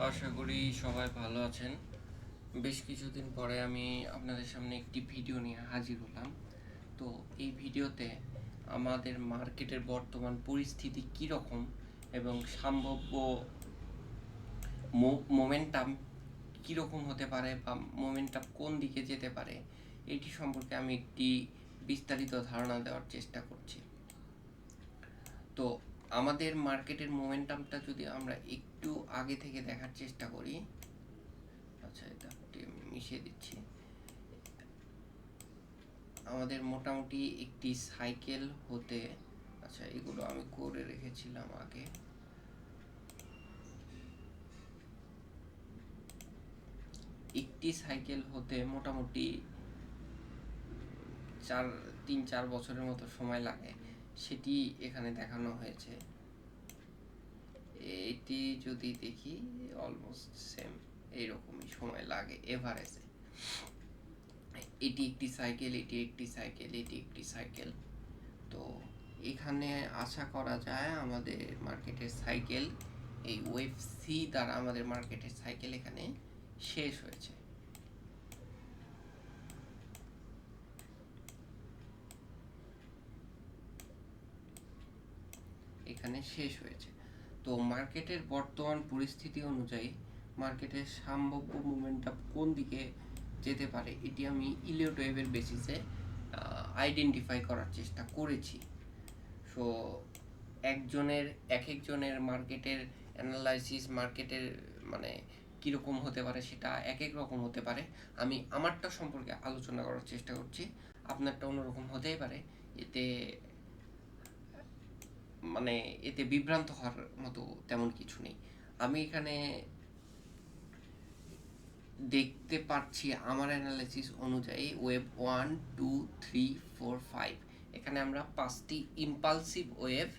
আশা করি সবাই ভালো আছেন। বেশ কিছুদিন পরে আমি আপনাদের সামনে একটি ভিডিও নিয়ে হাজির হলাম। তো এই ভিডিওতে আমাদের মার্কেটের বর্তমান পরিস্থিতি কীরকম এবং সম্ভাব্য মোমেন্টাম কীরকম হতে পারে বা মোমেন্টাম কোন দিকে যেতে পারে এটি সম্পর্কে আমি একটি বিস্তারিত ধারণা দেওয়ার চেষ্টা করছি। তো আমাদের মার্কেটের মোমেন্টামটা যদি আমরা একটু আগে থেকে দেখার চেষ্টা করি, আচ্ছা এটা মিশিয়ে দিচ্ছি। আমাদের মোটামুটি একটি সাইকেল হতে, আচ্ছা এগুলো আমি করে রেখেছিলাম আগে, একটি সাইকেল হতে মোটামুটি 3-4 বছরের মতো সময় লাগে, সেটি এখানে দেখানো হয়েছে। এটি যদি দেখি অলমোস্ট সেম এইরকমই সময় লাগে এভারেজে। এটি একটি সাইকেল, এটি একটি সাইকেল, এটি একটি সাইকেল। তো এখানে আশা করা যায় আমাদের মার্কেটের সাইকেল এই ওয়েভ সি দ্বারা আমাদের মার্কেটের সাইকেল এখানে শেষ হয়েছে। এখানে শেষ হয়েছে। তো মার্কেটের বর্তমান পরিস্থিতি অনুযায়ী মার্কেটের সম্ভাব্য মুভমেন্টটা কোন দিকে যেতে পারে এটি আমি ইলিয়ট ওয়েভের বেসিসে আইডেন্টিফাই করার চেষ্টা করেছি। সো এক একজনের মার্কেটের অ্যানালাইসিস, মার্কেটের মানে কীরকম হতে পারে সেটা এক এক রকম হতে পারে। আমি আমারটা সম্পর্কে আলোচনা করার চেষ্টা করছি, আপনারটা অন্যরকম হতেই পারে। এতে এতে বিভ্রান্ত হওয়ার মতো তেমন কিছু নেই। আমি এখানে দেখতে পাচ্ছি আমার অ্যানালাইসিস অনুযায়ী ওয়েভ 1, 2, 3, 4, 5, এখানে আমরা 5টি ইম্পালসিভ ওয়েভ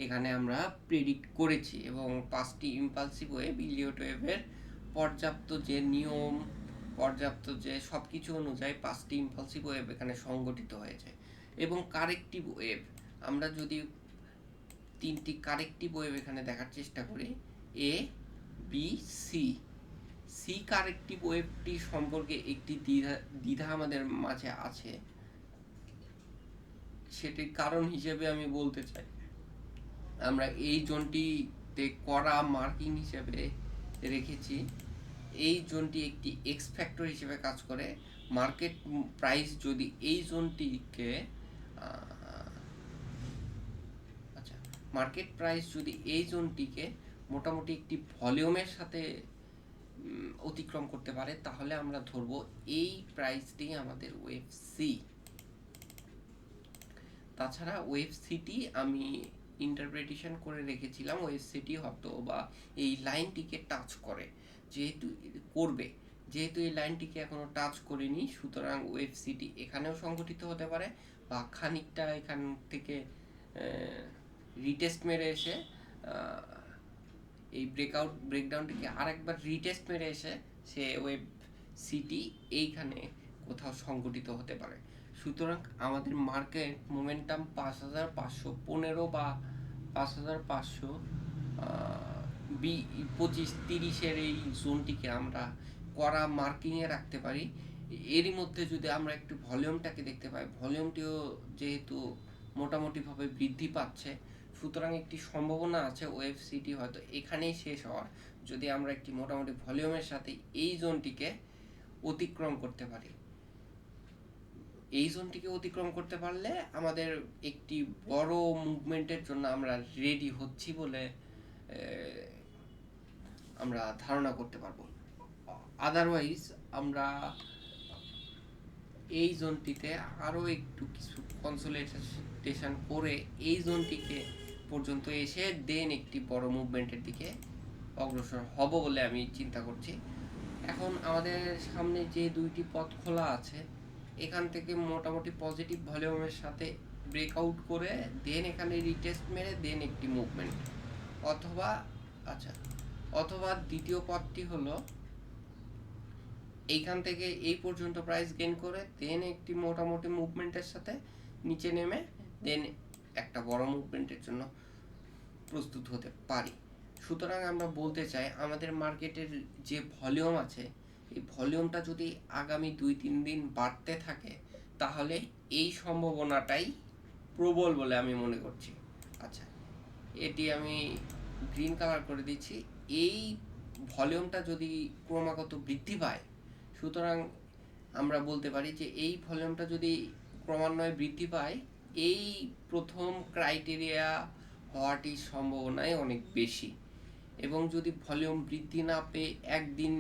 এখানে আমরা প্রেডিক্ট করেছি এবং 5টি ইম্পালসিভ ওয়েভ ইলিয়ট ওয়েভের পর্যাপ্ত যে নিয়ম, পর্যাপ্ত যে সব কিছু অনুযায়ী 5টি ইম্পালসিভ ওয়েভ এখানে সংগঠিত হয়েছে। এবং কারেক্টিভ ওয়েভ, আমরা যদি 3টি কারেক্টিভ ওয়েভ এখানে দেখার চেষ্টা করি, এ, বি, সি। সি কারেক্টিভ ওয়েভটি সম্পর্কে একটি দ্বিধা আমাদের মাঝে আছে। সেটির কারণ হিসেবে আমি বলতে চাই, আমরা এই জোনটিতে করা মার্কিং হিসেবে রেখেছি। এই জোনটি একটি এক্স ফ্যাক্টর হিসেবে কাজ করে। মার্কেট প্রাইস যদি এই জোনটিকে মার্কেট প্রাইস যদি এই জোনটিকে মোটামুটি একটি ভলিউমের সাথে অতিক্রম করতে পারে, তাহলে আমরা ধরব এই প্রাইসটি আমাদের ওয়েভ সি। তাছাড়া ওয়েভ সিটি আমি ইন্টারপ্রিটেশন করে রেখেছিলাম, ওয়েভ সিটি হয়তো বা এই লাইনটিকে টাচ করে, যেহেতু এই লাইনটিকে এখনো টাচ করেনি, সুতরাং ওয়েভ সিটি এখানেও সংগঠিত হতে পারে বা খানিকটা এখান থেকে রিটেস্ট মেরে এসে এই ব্রেকডাউনটিকে আরেকবার রিটেস্ট মেরে এসে সে ওয়েভ সিটি এইখানে কোথাও সংগঠিত হতে পারে। সুতরাং আমাদের মার্কেট মোমেন্টাম 5515 বা 5525-30-এর এই জোনটিকে আমরা করা মার্কিংয়ে রাখতে পারি। এরই মধ্যে যদি আমরা একটু ভলিউমটাকে দেখতে পাই, ভলিউমটিও যেহেতু মোটামুটিভাবে বৃদ্ধি পাচ্ছে, সুতরাং একটি সম্ভাবনা আছে ওয়েভ সিটি হয়তো এখানেই শেষ হওয়ার, যদি আমরা একটি মোটামুটি ভলিউমের সাথে এই জোনটিকে অতিক্রম করতে পারি। এই জোনটিকে অতিক্রম করতে পারলে আমাদের একটি বড় মুভমেন্টের জন্য আমরা রেডি হচ্ছি বলে আমরা ধারণা করতে পারবো। আদারওয়াইজ আমরা এই জোনটিতে আরও একটু কিছু কনসোলিডেশন করে এই জোনটিকে পর্যন্ত এসে দেন একটি বড় মুভমেন্টের দিকে অগ্রসর হব বলে আমি চিন্তা করছি। এখন আমাদের সামনে যে দুইটি পথ খোলা আছে, এখান থেকে মোটামুটি পজিটিভ ভলিউমের সাথে ব্রেকআউট করে দেন এখানে রিটেস্ট মেরে দেন একটি মুভমেন্ট, অথবা দ্বিতীয় পথটি হলো এইখান থেকে এই পর্যন্ত প্রাইস গেইন করে দেন একটি মোটামুটি মুভমেন্টের সাথে নিচে নেমে দেন একটা বড় মুভমেন্টের জন্য প্রস্তুত হতে পারি। সুতরাং আমরা বলতে চাই আমাদের মার্কেটের যে ভলিউম আছে এই ভলিউমটা যদি আগামী 2-3 দিন বাড়তে থাকে তাহলে এই সম্ভাবনাটাই প্রবল বলে আমি মনে করছি। আচ্ছা, এটি আমি গ্রিন কালার করে দিচ্ছি। এই ভলিউমটা যদি ক্রমাগত বৃদ্ধি পায়, সুতরাং আমরা বলতে পারি যে এই ভলিউমটা যদি ক্রমান্বয়ে বৃদ্ধি পায়, এই প্রথম ক্রাইটেরিয়া হওয়াটির সম্ভাবনাই অনেক বেশি। এবং যদি ভলিউম বৃদ্ধি না পেয়ে একদিন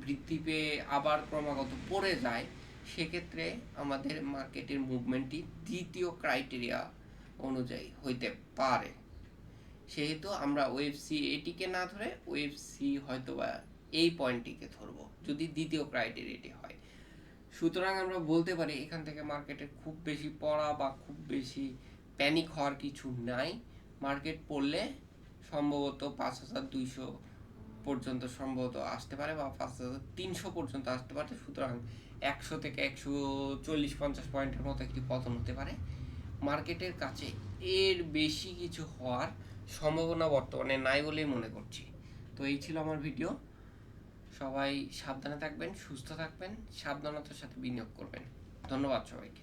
বৃদ্ধি পেয়ে আবার ক্রমাগত পড়ে যায়, সেক্ষেত্রে আমাদের মার্কেটের মুভমেন্টটি দ্বিতীয় ক্রাইটেরিয়া অনুযায়ী হইতে পারে। সেহেতু আমরা ওয়েভ সি এটিকে না ধরে ওয়েভ সি হয়তোবা এই পয়েন্টটিকে ধরবো যদি দ্বিতীয় ক্রাইটেরিয়াটি হয়। সুতরাং আমরা বলতে পারি এখান থেকে মার্কেটের খুব বেশি পড়া বা খুব বেশি প্যানিক হওয়ার কিছু নাই। মার্কেট পড়লে সম্ভবত 5200 পর্যন্ত সম্ভবত আসতে পারে বা 5300 পর্যন্ত আসতে পারে। সুতরাং 100 থেকে 140-50 পয়েন্টের মতো একটি পতন হতে পারে। মার্কেটের কাছে এর বেশি কিছু হওয়ার সম্ভাবনা বর্তমানে নাই বলেই মনে করছি। তো এই ছিল আমার ভিডিও। সবাই সাবধানে থাকবেন, সুস্থ থাকবেন, সাবধানতার সাথে বিনিয়োগ করবেন। ধন্যবাদ সবাইকে।